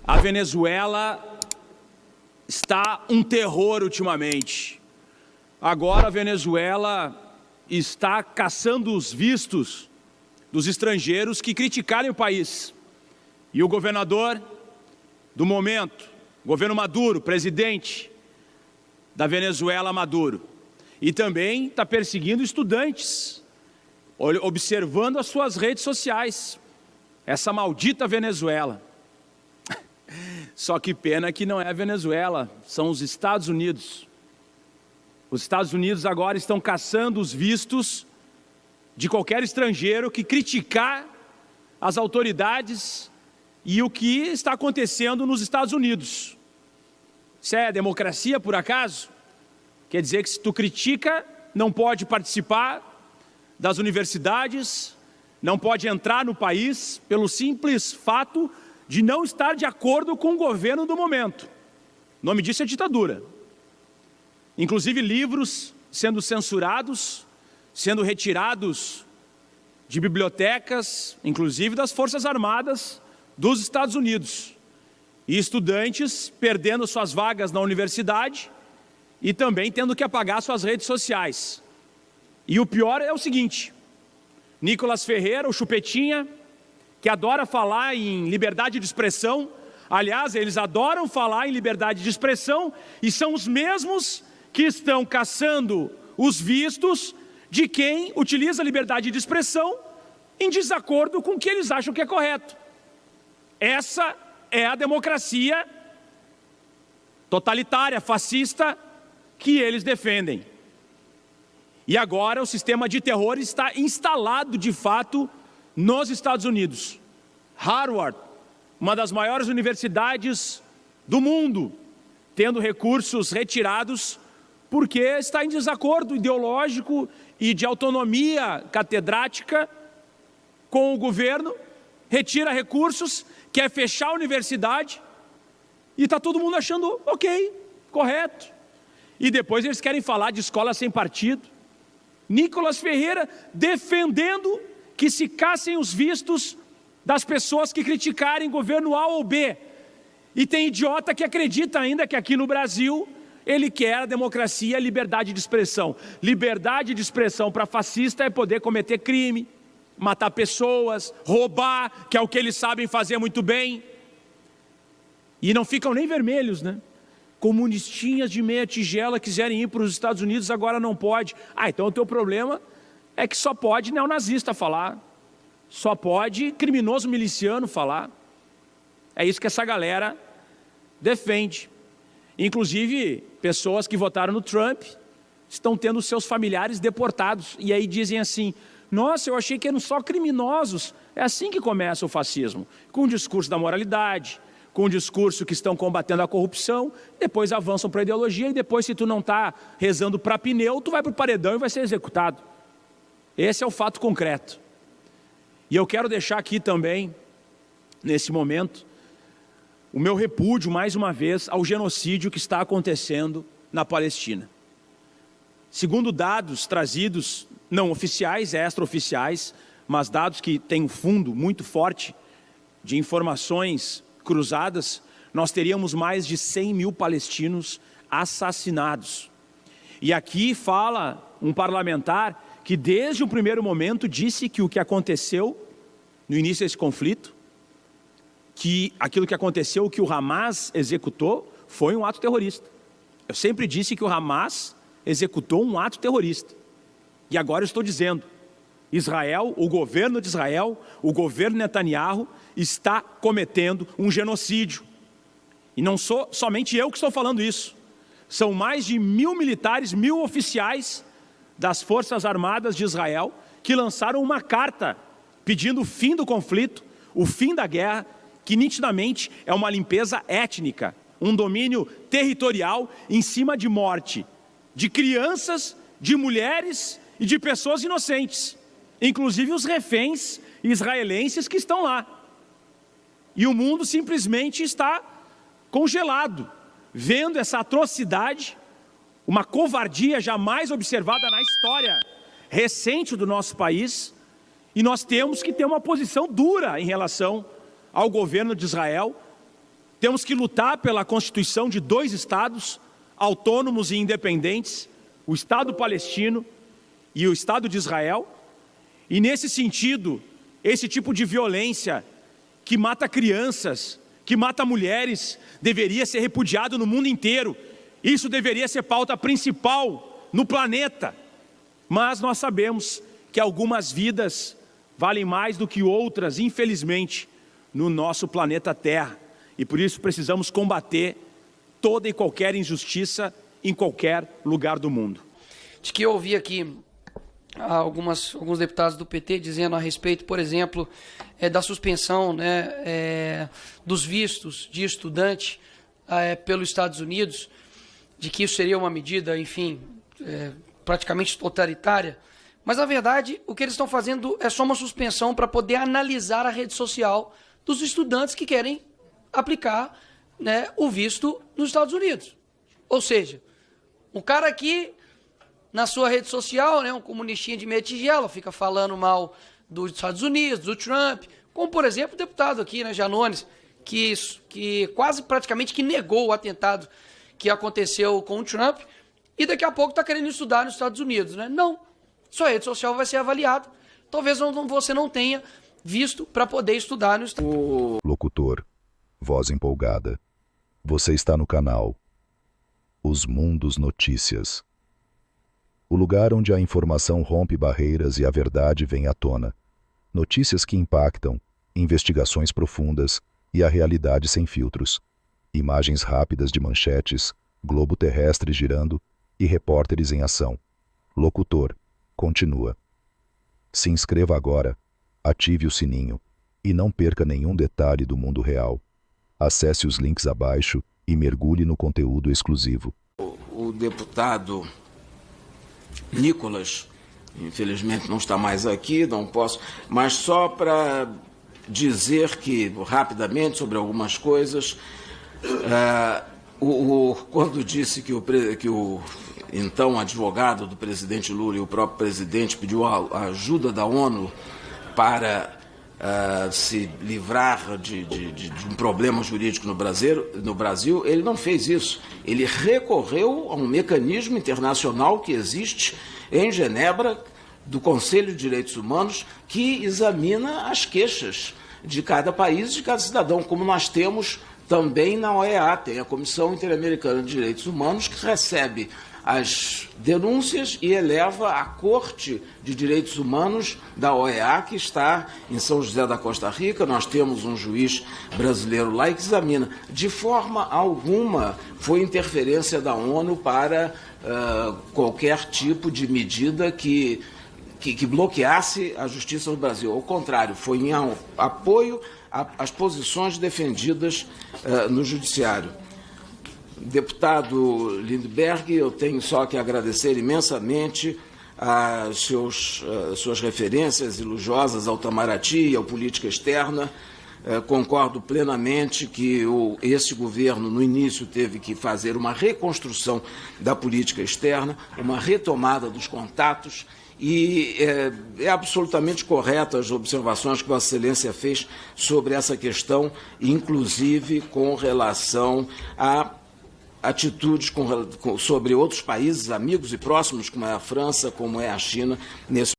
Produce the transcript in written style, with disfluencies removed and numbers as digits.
A Venezuela está um terror ultimamente. Agora a Venezuela está caçando os vistos dos estrangeiros que criticarem o país. E o governador do momento, governo Maduro, presidente da Venezuela, Maduro, e também está perseguindo estudantes, observando as suas redes sociais. Essa maldita Venezuela. Só que pena que não é a Venezuela, são os Estados Unidos. Os Estados Unidos agora estão caçando os vistos de qualquer estrangeiro que criticar as autoridades e o que está acontecendo nos Estados Unidos. Isso é democracia, por acaso? Quer dizer que se tu critica, não pode participar das universidades, não pode entrar no país pelo simples fato de não estar de acordo com o governo do momento. O nome disso é ditadura. Inclusive livros sendo censurados, sendo retirados de bibliotecas, inclusive das Forças Armadas dos Estados Unidos. E estudantes perdendo suas vagas na universidade e também tendo que apagar suas redes sociais. E o pior é o seguinte: Nicolas Ferreira, o Chupetinha, que adora falar em liberdade de expressão, aliás, eles adoram falar em liberdade de expressão e são os mesmos que estão caçando os vistos de quem utiliza a liberdade de expressão em desacordo com o que eles acham que é correto. Essa é a democracia totalitária, fascista, que eles defendem. E agora o sistema de terror está instalado de fato nos Estados Unidos. Harvard, uma das maiores universidades do mundo, tendo recursos retirados porque está em desacordo ideológico e de autonomia catedrática com o governo, retira recursos, quer fechar a universidade e está todo mundo achando ok, correto. E depois eles querem falar de escola sem partido. Nicolas Ferreira defendendo que se caçem os vistos das pessoas que criticarem governo A ou B. E tem idiota que acredita ainda que aqui no Brasil ele quer a democracia e a liberdade de expressão. Liberdade de expressão para fascista é poder cometer crime, matar pessoas, roubar, que é o que eles sabem fazer muito bem. E não ficam nem vermelhos, né? Comunistinhas de meia tigela quiserem ir para os Estados Unidos, agora não pode. Ah, então o teu problema é que só pode neonazista falar, só pode criminoso miliciano falar. É isso que essa galera defende. Inclusive, pessoas que votaram no Trump estão tendo seus familiares deportados. E aí dizem assim: nossa, eu achei que eram só criminosos. É assim que começa o fascismo, com o discurso da moralidade, com o discurso que estão combatendo a corrupção, depois avançam para a ideologia e depois, se tu não está rezando para pneu, tu vai para o paredão e vai ser executado. Esse é o fato concreto. E eu quero deixar aqui também, nesse momento, o meu repúdio, mais uma vez, ao genocídio que está acontecendo na Palestina. Segundo dados trazidos, não oficiais, extraoficiais, mas dados que têm um fundo muito forte de informações cruzadas, nós teríamos mais de 100 mil palestinos assassinados. E aqui fala um parlamentar que desde o primeiro momento disse que o que aconteceu no início desse conflito, que aquilo que aconteceu, que o Hamas executou, foi um ato terrorista. Eu sempre disse que o Hamas executou um ato terrorista. E agora eu estou dizendo, Israel, o governo de Israel, o governo Netanyahu, está cometendo um genocídio. E não sou somente eu que estou falando isso. São mais de 1.000 militares, 1.000 oficiais das Forças Armadas de Israel que lançaram uma carta pedindo o fim do conflito, o fim da guerra, que nitidamente é uma limpeza étnica, um domínio territorial em cima de morte de crianças, de mulheres e de pessoas inocentes, inclusive os reféns israelenses que estão lá. E o mundo simplesmente está congelado, vendo essa atrocidade, uma covardia jamais observada na história recente do nosso país, e nós temos que ter uma posição dura em relação ao governo de Israel, Temos que lutar pela constituição de 2 estados autônomos e independentes, o Estado palestino e o Estado de Israel. E nesse sentido, esse tipo de violência que mata crianças, que mata mulheres, deveria ser repudiado no mundo inteiro. Isso deveria ser pauta principal no planeta. Mas nós sabemos que algumas vidas valem mais do que outras, infelizmente, no nosso planeta Terra. E por isso precisamos combater toda e qualquer injustiça em qualquer lugar do mundo. De que eu ouvi aqui alguns deputados do PT dizendo a respeito, por exemplo, da suspensão, né, dos vistos de estudante pelos Estados Unidos, de que isso seria uma medida, enfim, praticamente totalitária. Mas, na verdade, o que eles estão fazendo é só uma suspensão para poder analisar a rede social dos estudantes que querem aplicar, né, o visto nos Estados Unidos. Ou seja, o cara aqui, na sua rede social, né, um comunistinha de meia tigela, fica falando mal dos Estados Unidos, do Trump, como, por exemplo, o deputado aqui, né, Janones, que quase praticamente que negou o atentado que aconteceu com o Trump, e daqui a pouco está querendo estudar nos Estados Unidos, né? Não, sua rede social vai ser avaliada. Talvez você não tenha visto para poder estudar nos Estados Unidos. Locutor, voz empolgada. Você está no canal Os Mundos Notícias. O lugar onde a informação rompe barreiras e a verdade vem à tona. Notícias que impactam, investigações profundas e a realidade sem filtros. Imagens rápidas de manchetes, globo terrestre girando e repórteres em ação. Locutor, continua. Se inscreva agora, ative o sininho e não perca nenhum detalhe do mundo real. Acesse os links abaixo e mergulhe no conteúdo exclusivo. O deputado Nicolas, infelizmente não está mais aqui, não posso, mas só para dizer que, rapidamente, sobre algumas coisas, quando disse que o então advogado do presidente Lula e o próprio presidente pediu a ajuda da ONU para se livrar de um problema jurídico no Brasil, ele não fez isso. Ele recorreu a um mecanismo internacional que existe em Genebra, do Conselho de Direitos Humanos, que examina as queixas de cada país, de cada cidadão, como nós temos também na OEA, tem a Comissão Interamericana de Direitos Humanos, que recebe as denúncias e eleva à Corte de Direitos Humanos da OEA, que está em São José da Costa Rica. Nós temos um juiz brasileiro lá que examina. De forma alguma foi interferência da ONU para qualquer tipo de medida que bloqueasse a justiça no Brasil. Ao contrário, foi em apoio às posições defendidas no Judiciário. Deputado Lindbergh, eu tenho só que agradecer imensamente as suas referências elogiosas ao Itamaraty e à política externa. Concordo plenamente que esse governo, no início, teve que fazer uma reconstrução da política externa, uma retomada dos contatos, e é absolutamente correta as observações que Vossa Excelência fez sobre essa questão, inclusive com relação a atitudes sobre outros países amigos e próximos, como é a França, como é a China, nesse